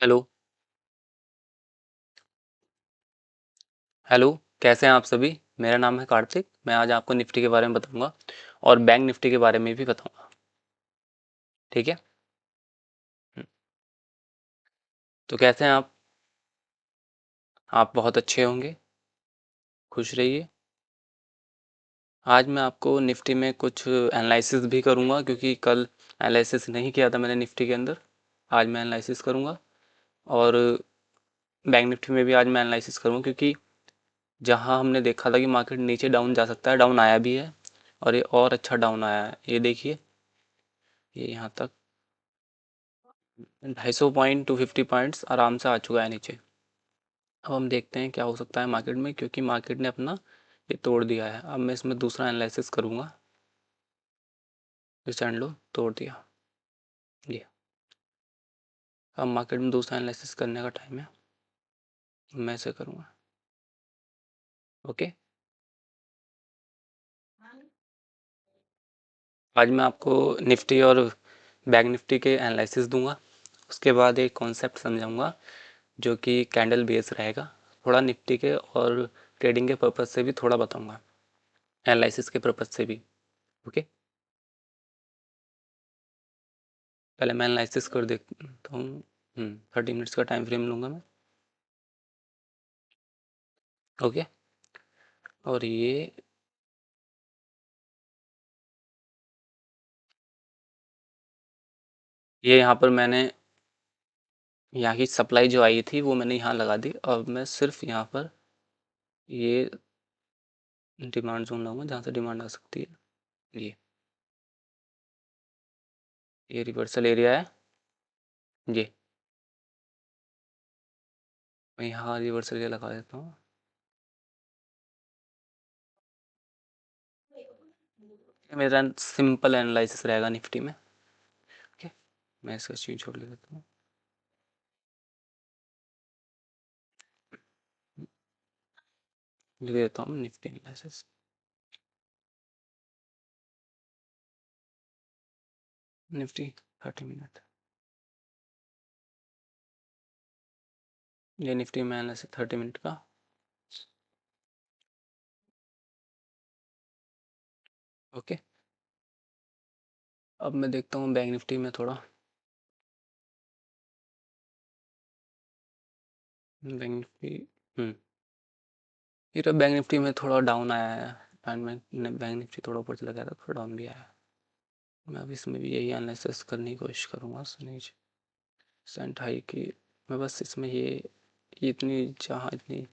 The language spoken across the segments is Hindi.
हेलो। हेलो, कैसे हैं आप सभी? मेरा नाम है कार्तिक। मैं आज आपको निफ्टी के बारे में बताऊंगा और बैंक निफ्टी के बारे में भी बताऊंगा। ठीक है। हम्म, तो कैसे हैं आप? आप बहुत अच्छे होंगे। खुश रहिए। आज मैं आपको निफ्टी में कुछ एनालिसिस भी करूंगा, क्योंकि कल एनालिसिस नहीं किया था मैंने निफ्टी के अंदर। आज मैं एनालिसिस करूंगा। और बैंक निफ्टी में भी आज मैं एनालिसिस करूंगा, क्योंकि जहां हमने देखा था कि मार्केट नीचे डाउन जा सकता है, डाउन आया भी है। और ये और अच्छा डाउन आया है, ये देखिए। ये यहाँ तक 250 पॉइंट 250 पॉइंट्स आराम से आ चुका है नीचे। अब हम देखते हैं क्या हो सकता है मार्केट में, क्योंकि मार्केट ने अपना ये तोड़ दिया है। अब मैं इसमें दूसरा एनालिसिस करूंगा। स्टैंड लो तोड़ दिया ये। अब मार्केट में दूसरा एनालिसिस करने का टाइम है। मैं इसे करूंगा। ओके। आज मैं आपको निफ्टी और बैंक निफ्टी के एनालिसिस दूंगा। उसके बाद एक कॉन्सेप्ट समझाऊंगा जो कि कैंडल बेस रहेगा। थोड़ा निफ्टी के और ट्रेडिंग के पर्पज से भी थोड़ा बताऊंगा, एनालिसिस के पर्पज से भी। ओके। पहले मैं एनालिसिस कर देखता हूँ। 30 मिनट्स का टाइम फ्रेम लूँगा मैं। ओके। और ये यहाँ पर मैंने यहाँ की सप्लाई जो आई थी वो मैंने यहाँ लगा दी। अब मैं सिर्फ यहाँ पर ये डिमांड जोन लाऊंगा जहाँ से डिमांड आ सकती है। ये रिवर्सल एरिया है। ये मैं यहाँ रिवर्सल एरिया लगा देता हूँ। ये मेरा सिंपल एनालिसिस रहेगा निफ्टी में। ओके। मैं इसका स्क्रीन शॉट ले लेता हूँ। लिख देता हूँ निफ्टी एनालिसिस। Nifty 30 minute. ये निफ्टी में एनालिसिस 30 मिनट का। ओके। अब मैं देखता हूँ बैंक निफ्टी में थोड़ा। Bank Nifty. ये तो बैंक निफ्टी में थोड़ा डाउन आया है। एंड में बैंक निफ्टी थोड़ा ऊपर चला गया था, थोड़ा डाउन भी आया है। मैं अब इसमें भी यही एनालिसिस करने की कोशिश करूँगा। नीचे सेंट हाई की। मैं बस इसमें ये इतनी जहाँ इतनी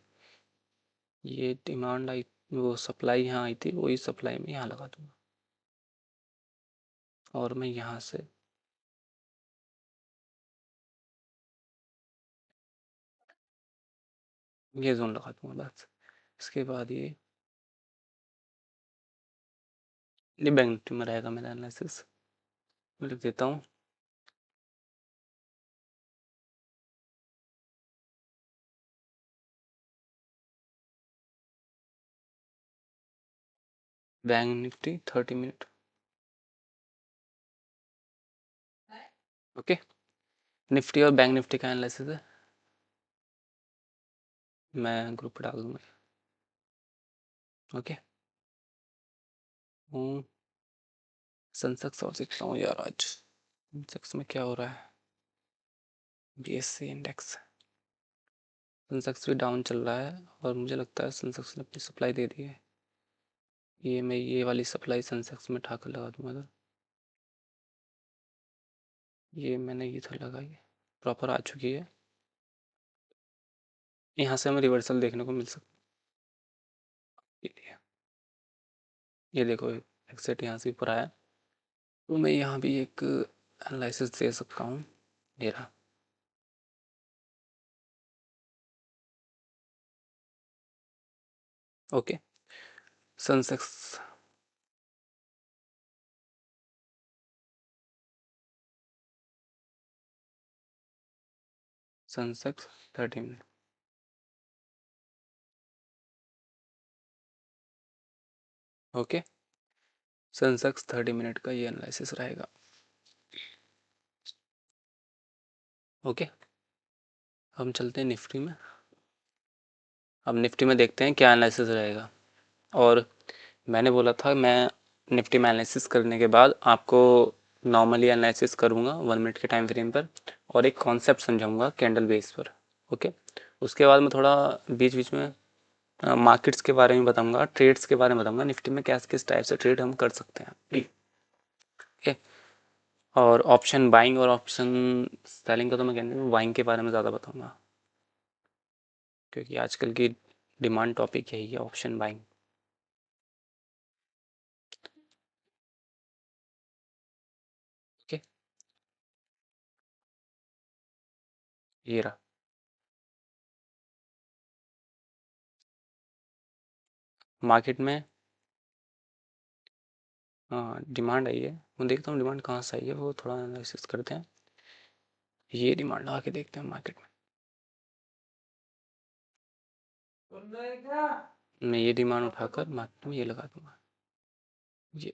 ये डिमांड आई, वो सप्लाई यहाँ आई थी, वही सप्लाई में यहाँ लगा दूंगा। और मैं यहाँ से ये जोन लगा दूंगा बस। इसके बाद ये बैंक निफ्टी में रहेगा मेरा एनालिसिस। मैं लिख देता हूँ। Bank Nifty 30 minute. Okay. Nifty और बैंक निफ्टी का एनालिसिस है, मैं ग्रुप पे डाल दूंगा। ओके। हूँ सेंसेक्स और देखता हूँ यार आज सेंसेक्स में क्या हो रहा है। BSc index. सेंसेक्स भी डाउन चल रहा है और मुझे लगता है सेंसेक्स ने अपनी सप्लाई दे दी है। ये मैं ये वाली सप्लाई सेंसेक्स में ठाकर लगा दूंगा तो ये मैंने इधर लगाई है, प्रॉपर आ चुकी है। यहाँ से हमें रिवर्सल देखने को मिल सकता है। ये देखो एक्सेट यहाँ से ऊपर आया, तो मैं यहाँ भी एक एनालिसिस दे सकता हूँ। ये रहा। Okay. Sensex. Sensex 30 minute. Okay. Sensex 30 minute का ये एनालिसिस रहेगा। ओके। हम चलते हैं निफ्टी में। अब निफ्टी में देखते हैं क्या एनालिसिस रहेगा। और मैंने बोला था मैं निफ्टी में एनालिसिस करने के बाद आपको नॉर्मली एनालिसिस करूँगा 1 मिनट के टाइम फ्रेम पर, और एक कॉन्सेप्ट समझाऊंगा कैंडल बेस पर। ओके, उसके बाद मैं थोड़ा बीच बीच में मार्केट्स के बारे में बताऊंगा, ट्रेड्स के बारे में बताऊंगा, निफ्टी में कैसे किस टाइप से ट्रेड हम कर सकते हैं। ओके, और ऑप्शन बाइंग और ऑप्शन सेलिंग का तो मैं कहने बाइंग के बारे में ज़्यादा बताऊंगा, क्योंकि आजकल की डिमांड टॉपिक यही है, ऑप्शन बाइंग। ओके, ये रहा मार्केट में। हाँ, डिमांड आई है, मैं देखता हूँ डिमांड कहाँ से आई है, वो थोड़ा एनालिसिस करते हैं। ये डिमांड आके देखते हैं मार्केट में। मैं ये डिमांड उठाकर मार्केट में ये लगा दूंगा, ये।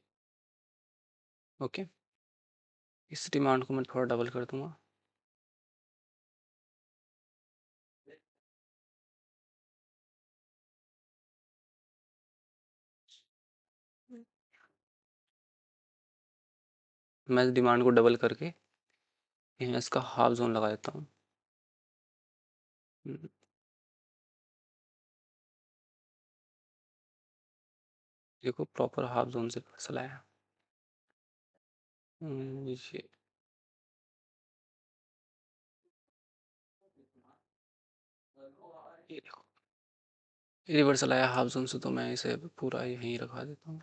ओके, इस डिमांड को मैं थोड़ा डबल कर दूंगा। मैं इस डिमांड को डबल करके यहाँ इसका हाफ जोन लगा देता हूँ। देखो प्रॉपर हाफ जोन से चलाया। ये देखो रिवर्सल आया हाफ जोन से, तो मैं इसे पूरा यहीं रखा देता हूँ।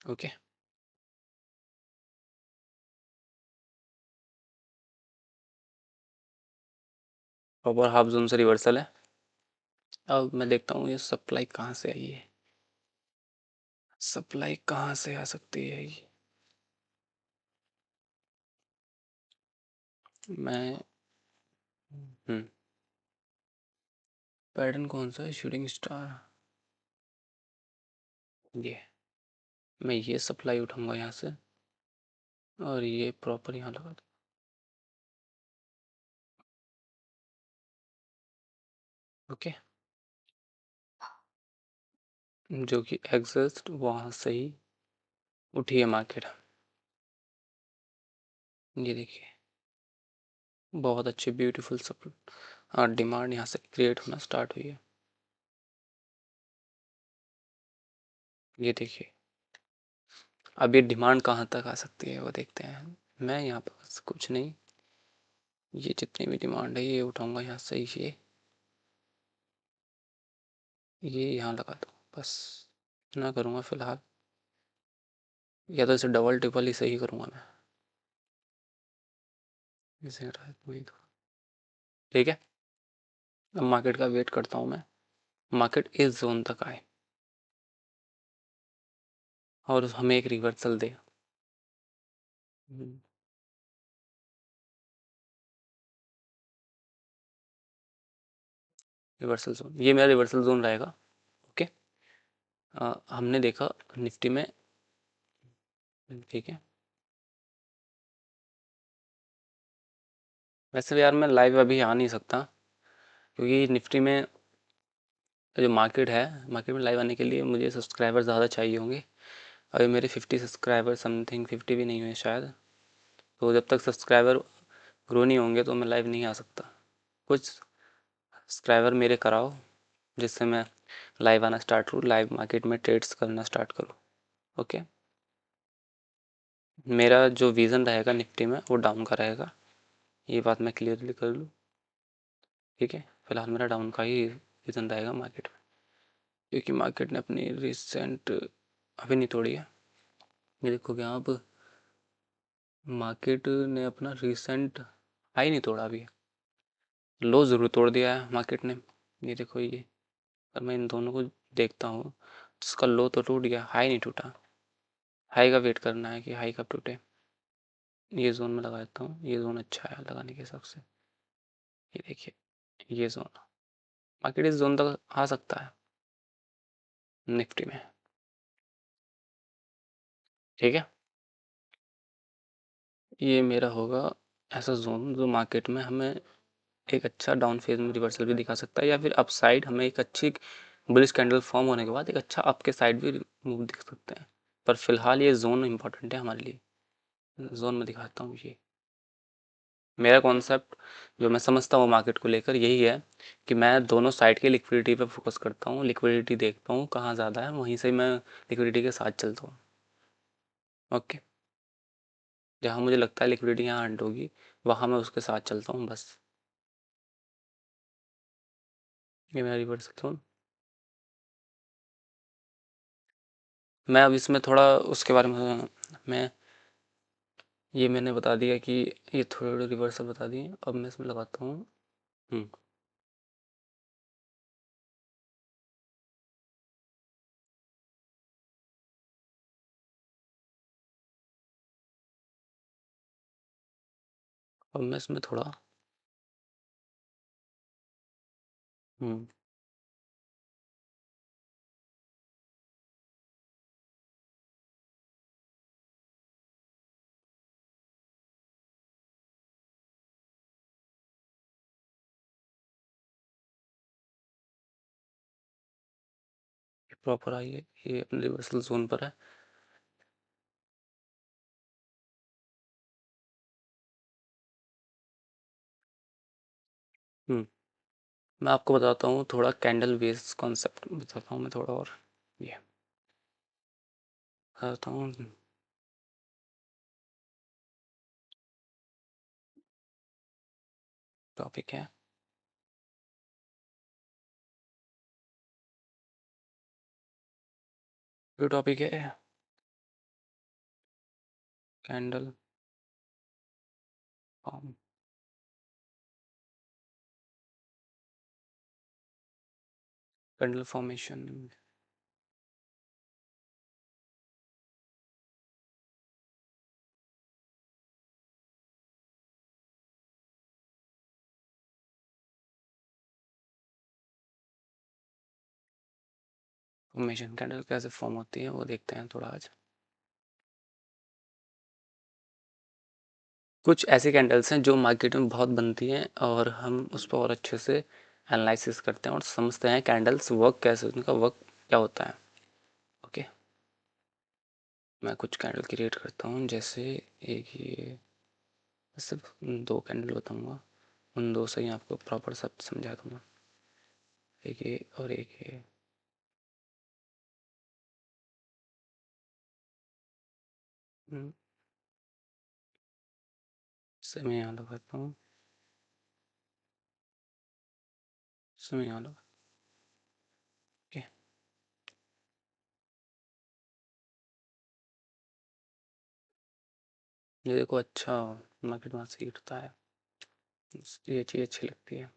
ओके, प्रॉपर हाफ जोन से रिवर्सल है। अब मैं देखता हूँ ये सप्लाई कहाँ से आई है, सप्लाई कहाँ से आ सकती है ये। मैं पैटर्न कौन सा है, शूटिंग स्टार, ये। मैं ये सप्लाई उठाऊंगा यहाँ से, और ये प्रॉपर यहाँ लगा दूँ। ओके, जो कि एग्जस्ट वहाँ से ही उठी है मार्केट। ये देखिए बहुत अच्छी ब्यूटीफुल डिमांड यहाँ से क्रिएट होना स्टार्ट हुई है। ये देखिए अब ये डिमांड कहाँ तक आ सकती है वो देखते हैं। मैं यहाँ पर बस कुछ नहीं, ये जितनी भी डिमांड है ये उठाऊंगा यहाँ से, ये यहाँ लगा दूँ बस। इतना करूँगा फिलहाल, या तो इसे डबल ट्रिपल ही सही करूँगा मैं, इसे वही तो। ठीक है, अब मार्केट का वेट करता हूँ मैं, मार्केट इस जोन तक आए और हमें एक रिवर्सल दे। रिवर्सल जोन, ये मेरा रिवर्सल जोन रहेगा। ओके, हमने देखा निफ्टी में। ठीक है, वैसे भी यार मैं लाइव अभी आ नहीं सकता, क्योंकि निफ्टी में जो मार्केट है, मार्केट में लाइव आने के लिए मुझे सब्सक्राइबर ज़्यादा चाहिए होंगे। अभी मेरे 50 सब्सक्राइबर समथिंग, 50 भी नहीं हुए शायद। तो जब तक सब्सक्राइबर ग्रो नहीं होंगे तो मैं लाइव नहीं आ सकता। कुछ सब्सक्राइबर मेरे कराओ, जिससे मैं लाइव आना स्टार्ट करूँ, लाइव मार्केट में ट्रेड्स करना स्टार्ट करूँ। ओके, मेरा जो विज़न रहेगा निफ्टी में वो डाउन का रहेगा, ये बात मैं क्लियरली कर लूँ। ठीक है, फिलहाल मेरा डाउन का ही विज़न रहेगा मार्केट में, क्योंकि मार्केट ने अपनी रिसेंट अभी नहीं तोड़ी है। ये देखोगे आप, मार्केट ने अपना रिसेंट हाई नहीं तोड़ा अभी, लो ज़रूर तोड़ दिया है मार्केट ने। ये देखो ये, और मैं इन दोनों को देखता हूँ, जिसका लो तो टूट गया, हाई नहीं टूटा। हाई का वेट करना है कि हाई कब टूटे। ये जोन में लगा देता हूँ, ये जोन अच्छा है लगाने के हिसाब से। ये देखिए ये जोन, मार्केट इस जोन तक आ सकता है निफ्टी में। ठीक है, ये मेरा होगा ऐसा जोन जो मार्केट में हमें एक अच्छा डाउन फेज में रिवर्सल भी दिखा सकता है, या फिर अपसाइड हमें एक अच्छी बुलिश कैंडल फॉर्म होने के बाद एक अच्छा अप के साइड भी मूव दिख सकते हैं। पर फिलहाल ये जोन इंपॉर्टेंट है हमारे लिए। जोन में दिखाता हूँ ये मेरा कॉन्सेप्ट जो मैं समझता हूँ मार्केट को लेकर यही है कि मैं दोनों साइड की लिक्विडिटी पे फोकस करता हूँ, लिक्विडिटी देखता हूँ कहाँ ज़्यादा है, वहीं से मैं लिक्विडिटी के साथ चलता हूँ। ओके, जहाँ मुझे लगता है लिक्विडिटी यहाँ हंट होगी वहाँ मैं उसके साथ चलता हूँ बस। ये मेरा रिवर्सल जोन। मैं अब इसमें थोड़ा उसके बारे में मैं ये मैंने बता दिया कि ये थोड़े रिवर्सल बता दिए, अब मैं इसमें लगाता हूँ। हम्म, अब मैं इसमें थोड़ा हम्म प्रॉपर आई है, ये अपने रिवर्सल जोन पर है। हम्म, मैं आपको बताता हूँ थोड़ा कैंडल बेस्ड कॉन्सेप्ट बताता हूँ मैं थोड़ा और। ये बताता हूँ। टॉपिक है, ये टॉपिक है candle form, candle formation. Formation candle कैसे फॉर्म होती है वो देखते हैं थोड़ा आज। कुछ ऐसी कैंडल्स हैं जो मार्केट में बहुत बनती हैं और हम उस पर और अच्छे से एनालिसिस करते हैं और समझते हैं कैंडल्स वर्क कैसे, उनका वर्क क्या होता है। ओके, मैं कुछ कैंडल क्रिएट करता हूँ, जैसे एक ये सिर्फ दो कैंडल बताऊँगा, उन दो से ही आपको प्रॉपर सब समझा दूँगा। एक ये और एक ये। इसे मैं यहाँ लगाता हूँ, इसे मैं यहाँ लगा के ये देखो अच्छा मार्केट वहाँ से गिरता है। ये चीज़ अच्छी लगती है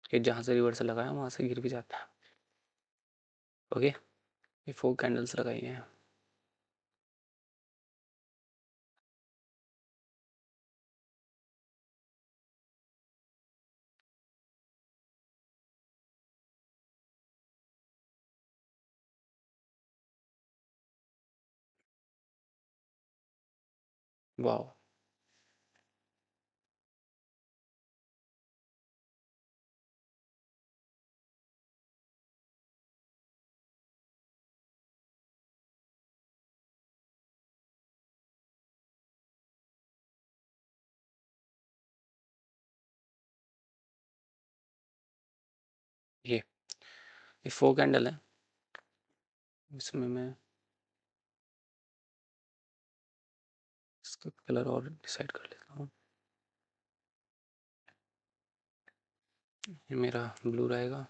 कि जहाँ से रिवर्सल लगाया वहाँ से गिर भी जाता है। ओके, ये 4 कैंडल्स लगाई हैं। वाह, ये ये 4 कैंडल है, इसमें मैं इसका कलर और डिसाइड कर लेता हूँ। ये मेरा ब्लू रहेगा,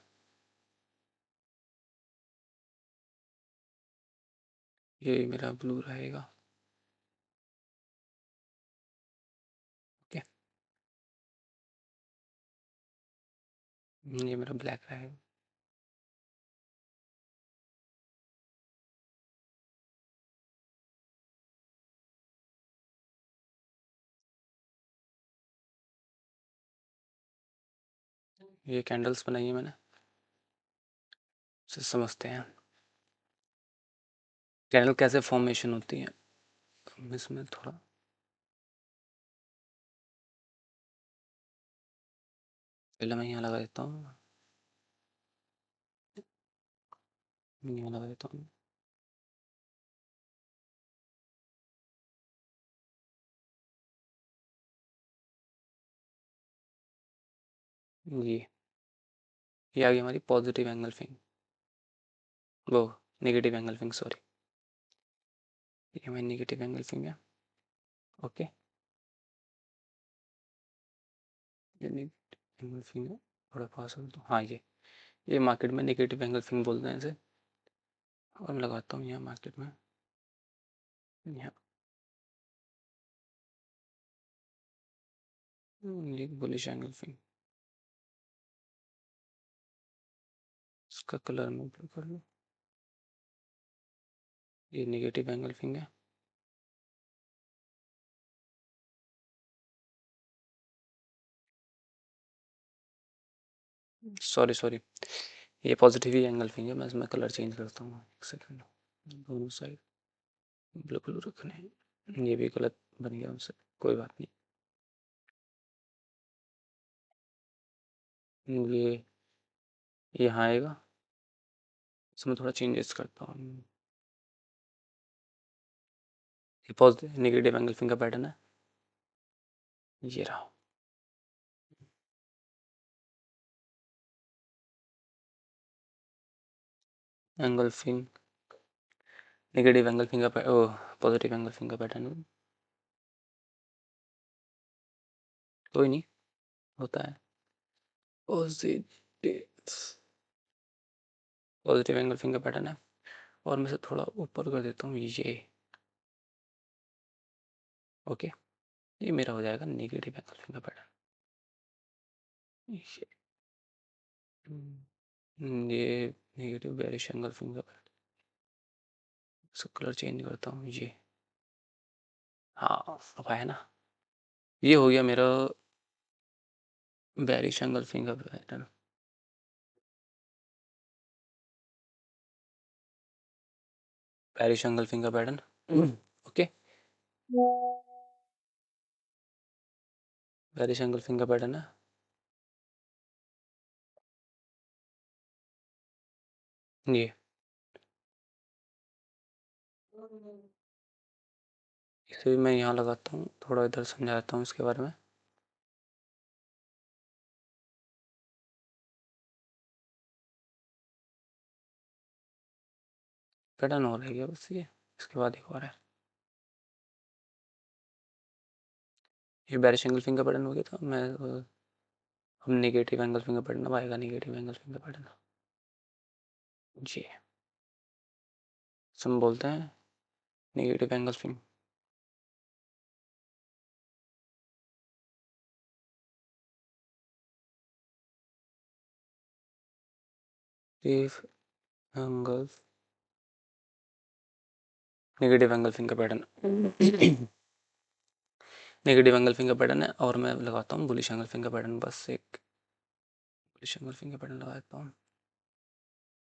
ये मेरा ब्लू रहेगा। ओके, ये मेरा ब्लैक रहेगा। ये कैंडल्स बनाई है मैंने, इसे समझते हैं कैंडल कैसे फॉर्मेशन होती है। इसमें थोड़ा पहले मैं यहाँ लगा देता हूँ, यहाँ लगा देता हूँ। ये आ गई हमारी पॉजिटिव एंगल फिंग, वो नेगेटिव एंगल फिंग, सॉरी, ये हमारी नेगेटिव एंगल फिंग है। ओके, ये नेगेटिव एंगल फिंग है, थोड़ा पास हो तो हाँ, ये मार्केट में नेगेटिव एंगल फिंग बोलते हैं इसे। और मैं लगाता हूँ यहाँ मार्केट में, यहाँ ये बुलिश एंगल फिंग, इसका कलर मैं ब्लू कर लूँ, ये नेगेटिव एंगल फिंग है। सॉरी, ये पॉजिटिव ही एंगल फिंग है, मैं इसमें कलर चेंज करता हूँ, एक सेकंड। दोनों साइड ब्लू ब्लू रखने हैं, ये भी गलत बन गया उनसे, कोई बात नहीं। ये यहाँ आएगा, इसमें थोड़ा चेंजेस करता हूँ। ये positive negative angle finger pattern है, ये रहा। एंगल फिंग, नेगेटिव एंगल फिंगर, ओ पॉजिटिव एंगल फिंगर पैटर्न, कोई नहीं, होता है। Positive positive angle finger pattern है, और मैं से थोड़ा ऊपर कर देता हूँ ये। ओके, ये मेरा हो जाएगा नेगेटिव एंगल फिंगर पैटर्न। ये negative bearish angle finger pattern, इसका कलर चेंज करता हूँ ये। हाँ, अब आया ना, ये हो गया मेरा bearish angle finger pattern. Bearish angle finger pattern, okay, bearish angle finger pattern है। ये इसे भी मैं यहाँ लगाता हूँ, थोड़ा इधर समझाता हूँ इसके बारे में। पैटर्न हो रही है बस ये, इसके बाद एक और है, ये बेरिश एंगल फिंगर पैटर्न हो गया था। मैं हम नेगेटिव एंगल फिंगर पैटर्न, अब आएगा नेगेटिव एंगल फिंगर पैटर्न जी, हम बोलते हैं नेगेटिव एंगल फिंग। Angle negative angle finger pattern, negative angle finger pattern है, और मैं लगाता हूँ बुलिश एंगल फिंगर पैटर्न, बस एक बुलिश एंगल फिंगर पैटर्न लगा देता हूँ,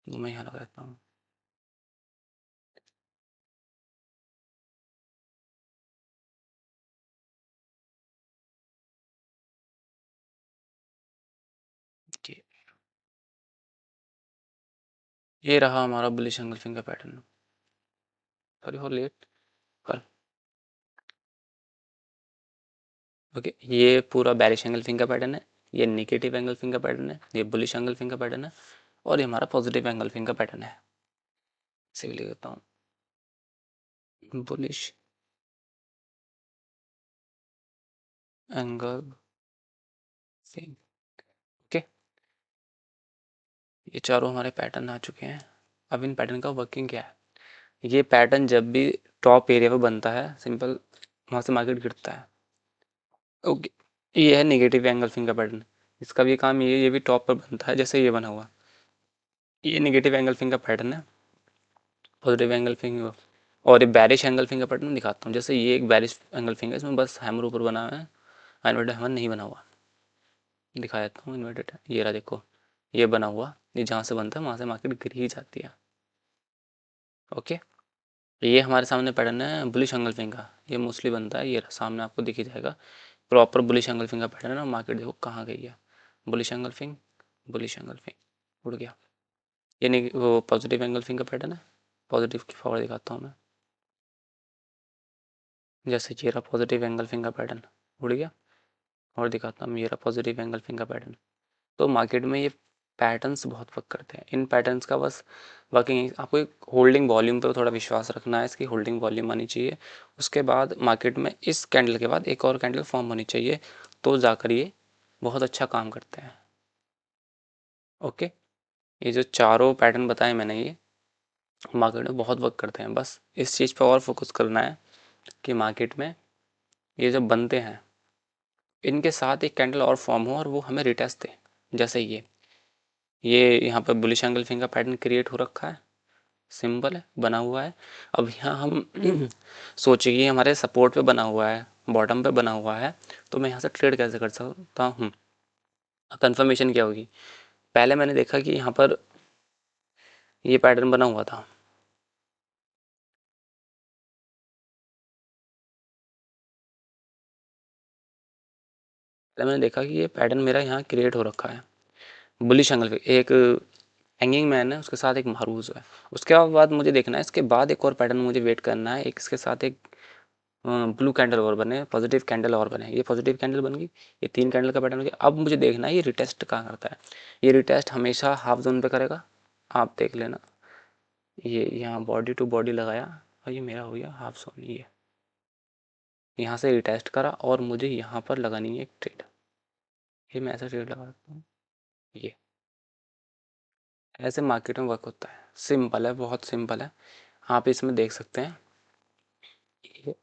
वो मैं यहाँ लगा देता हूँ। ये रहा हमारा bullish angle finger pattern. Sorry for late कल। ओके, ये पूरा बेरिश एंगल फिंगर पैटर्न है, ये नेगेटिव एंगल फिंगर पैटर्न है, ये बुलिश एंगल फिंगर पैटर्न है, और ये हमारा पॉजिटिव एंगल फिंगर पैटर्न है। इसे भी लिख देता हूँ, बुलिश एंगल फिंग। ओके, ये चारों हमारे पैटर्न आ चुके हैं। अब इन पैटर्न का वर्किंग क्या है? ये पैटर्न जब भी टॉप एरिया पे बनता है, सिंपल वहाँ से मार्केट गिरता है। ओके, ये है नेगेटिव एंगल फिंगर पैटर्न, इसका भी काम ये भी टॉप पर बनता है, जैसे ये बना हुआ, ये नेगेटिव एंगल फिंगर पैटर्न है। पॉजिटिव एंगल फिंगर, और ये बेरिश एंगल फिंगर पैटर्न दिखाता हूँ, जैसे ये एक बेरिश एंगल फिंगर, इसमें बस हैमर ऊपर बना हुआ है, इन्वर्टेड हैमर नहीं बना हुआ। दिखा देता हूँ इन्वर्टेड, ये रहा देखो, ये बना हुआ, ये जहाँ से बनता है वहाँ से मार्केट गिर ही जाती है। ओके, ये हमारे सामने पैटर्न है बुलिश एंगल्फिंग का, ये मोस्टली बनता है, ये सामने आपको दिख ही जाएगा, प्रॉपर बुलिश एंगल्फिंग का पैटर्न है। मार्केट देखो कहाँ गई है, बुलिश एंगल्फिंग, बुलिश एंगल्फिंग उड़ गया। ये नहीं वो पॉजिटिव एंगल्फिंग का पैटर्न है, पॉजिटिव की फॉर दिखाता हूँ मैं, जैसे ये रहा पॉजिटिव एंगल्फिंग का पैटर्न, उड़ गया। और दिखाता हूँ, ये रहा पॉजिटिव एंगल्फिंग का पैटर्न। तो मार्केट में ये पैटर्न्स बहुत वर्क करते हैं। इन पैटर्न्स का बस वर्किंग आपको एक होल्डिंग वॉल्यूम पे थोड़ा विश्वास रखना है, इसकी होल्डिंग वॉल्यूम आनी चाहिए। उसके बाद मार्केट में इस कैंडल के बाद एक और कैंडल फॉर्म होनी चाहिए, तो जाकर ये बहुत अच्छा काम करते हैं। ओके, ये जो चारों पैटर्न बताए मैंने, ये मार्केट में बहुत वर्क करते हैं। बस इस चीज़ पे और फोकस करना है कि मार्केट में ये जब बनते हैं, इनके साथ एक कैंडल और फॉर्म हो और वो हमें रिटेस्ट दे। जैसे ये यहाँ पर बुलिश एंगल्फिंग का पैटर्न क्रिएट हो रखा है, सिंपल है, बना हुआ है। अब यहाँ हम सोचिए कि हमारे सपोर्ट पे बना हुआ है, बॉटम पे बना हुआ है, तो मैं यहाँ से ट्रेड कैसे कर सकता हूँ। कंफर्मेशन क्या होगी, पहले मैंने देखा कि यहाँ पर ये पैटर्न बना हुआ था, पहले मैंने देखा कि ये पैटर्न मेरा यहाँ क्रिएट हो रखा है, बुलिश एंगल पे एक हैंगिंग मैन है, उसके साथ एक मारूज है। उसके बाद मुझे देखना है, इसके बाद एक और पैटर्न मुझे वेट करना है, एक इसके साथ एक ब्लू कैंडल और बने, पॉजिटिव कैंडल और बने। ये पॉजिटिव कैंडल बन गई, ये 3 कैंडल का पैटर्न हो गया। अब मुझे देखना है ये रिटेस्ट कहाँ करता है। ये रिटेस्ट हमेशा हाफ जोन पे करेगा, आप देख लेना। ये यहाँ बॉडी टू बॉडी लगाया और ये मेरा हो गया हाफ जोन। ये यहाँ से रिटेस्ट करा और मुझे यहाँ पर लगानी है एक ट्रेड। ये मैं ऐसा ट्रेड लगा सकता हूँ, ये ऐसे मार्केट में वर्क होता है। सिंपल है, बहुत सिंपल है, आप इसमें देख सकते हैं। ये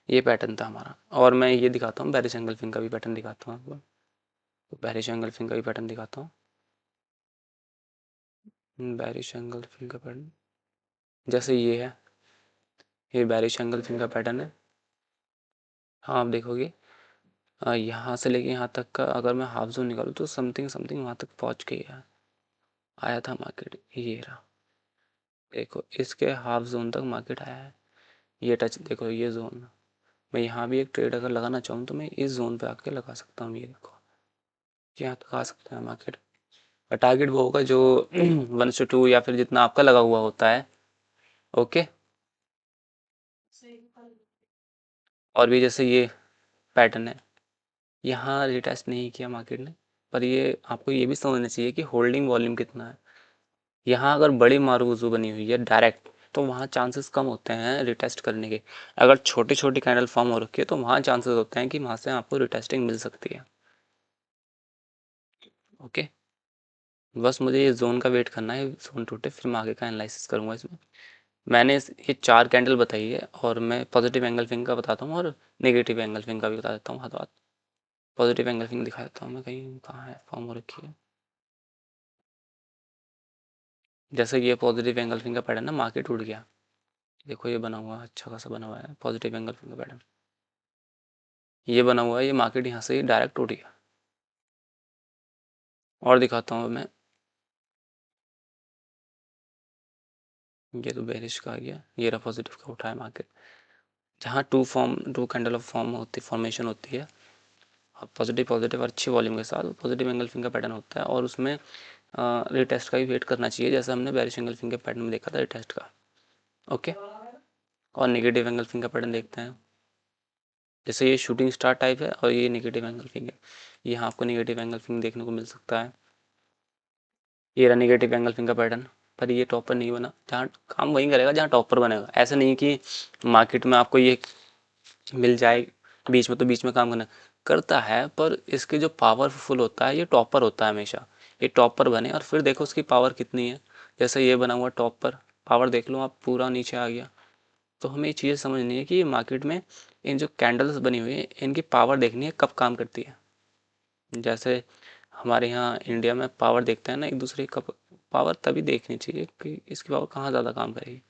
ये पैटर्न था हमारा। और मैं ये दिखाता हूँ, बेरिश एंगल्फिंग का भी पैटर्न दिखाता हूँ आपको। तो बेरिश एंगल्फिंग का भी पैटर्न दिखाता हूँ, बेरिश एंगल्फिंग का पैटर्न जैसे ये है, ये बेरिश एंगल्फिंग का पैटर्न है। हाँ, आप देखोगे यहाँ से लेके यहाँ तक का अगर मैं हाफ जोन निकालूँ तो समथिंग समथिंग वहाँ तक पहुँच गया, आया था मार्केट। ये रहा, देखो इसके हाफ जोन तक मार्केट आया है। ये टच देखो, ये जोन, मैं यहाँ भी एक ट्रेड अगर लगाना चाहूँ तो मैं इस जोन पे आके लगा सकता हूँ। ये देखो, यहाँ तक आ सकता है मार्केट। टारगेट वो होगा जो 1 से 2 या फिर जितना आपका लगा हुआ होता है। ओके, और भी जैसे ये पैटर्न है, यहाँ रिटेस्ट नहीं किया मार्केट ने, पर ये आपको ये भी समझना चाहिए कि होल्डिंग वॉल्यूम कितना है। यहाँ अगर बड़ी मारूजू बनी हुई है डायरेक्ट, तो वहाँ चांसेस कम होते हैं रिटेस्ट करने के। अगर छोटी छोटी कैंडल फॉर्म हो रखी है तो वहाँ चांसेस होते हैं कि वहाँ से आपको रिटेस्टिंग मिल सकती है। ओके, बस मुझे ये जोन का वेट करना है, जोन टूटे फिर मैं आगे का एनालिसिस करूँगा इसमें। मैंने ये 4 कैंडल बताई है, और मैं पॉजिटिव एंगल फिंग का बताता हूँ और नेगेटिव एंगल फिंग का भी बता देता हूँ हाथ हाथ। पॉजिटिव एंगल फिंग दिखा देता हूँ मैं, कहीं कहाँ है फॉर्म हो रखी है। जैसे ये पॉजिटिव एंगल फिंग का पैटर्न है, मार्केट उड़ गया, देखो ये बना हुआ है, अच्छा खासा बना हुआ है पॉजिटिव एंगल फिंग का पैटर्न। ये बना हुआ है, ये मार्केट यहाँ से डायरेक्ट उड़ गया। और दिखाता हूँ मैं, ये तो बेरिश का आ गया, ये रहा पॉजिटिव का उठा है मार्केट। जहाँ टू कैंडल ऑफ फॉर्म होती फॉर्मेशन होती है, और पॉजिटिव पॉजिटिव अच्छी वॉल्यूम के साथ पॉजिटिव एंगल फिंग का पैटर्न होता है, और उसमें रिटेस्ट का भी वेट करना चाहिए, जैसे हमने बेरिश एंगल फिंग के पैटर्न में देखा था रिटेस्ट का। ओके, और नेगेटिव एंगल फिंग का पैटर्न देखते हैं। जैसे ये शूटिंग स्टार टाइप है और ये नेगेटिव एंगल फिंग है, यहाँ आपको नेगेटिव एंगल फिंग देखने को मिल सकता है। ये रहा नेगेटिव एंगल फिंग का पैटर्न, पर ये टॉपर नहीं बना। जहाँ काम वहीं करेगा जहाँ टॉपर बनेगा, ऐसा नहीं कि मार्केट में आपको ये मिल जाए बीच में, तो बीच में काम करना करता है, पर इसके जो पावरफुल होता है ये टॉपर होता है हमेशा। ये टॉपर बने और फिर देखो उसकी पावर कितनी है। जैसे ये बना हुआ टॉपर, पावर देख लो आप, पूरा नीचे आ गया। तो हमें ये चीज़ें समझनी है कि मार्केट में इन जो कैंडल्स बनी हुई है इनकी पावर देखनी है, कब काम करती है। जैसे हमारे यहाँ इंडिया में पावर देखते हैं ना एक दूसरे की, पावर तभी देखनी चाहिए कि इसकी पावर कहाँ ज़्यादा काम करेगी।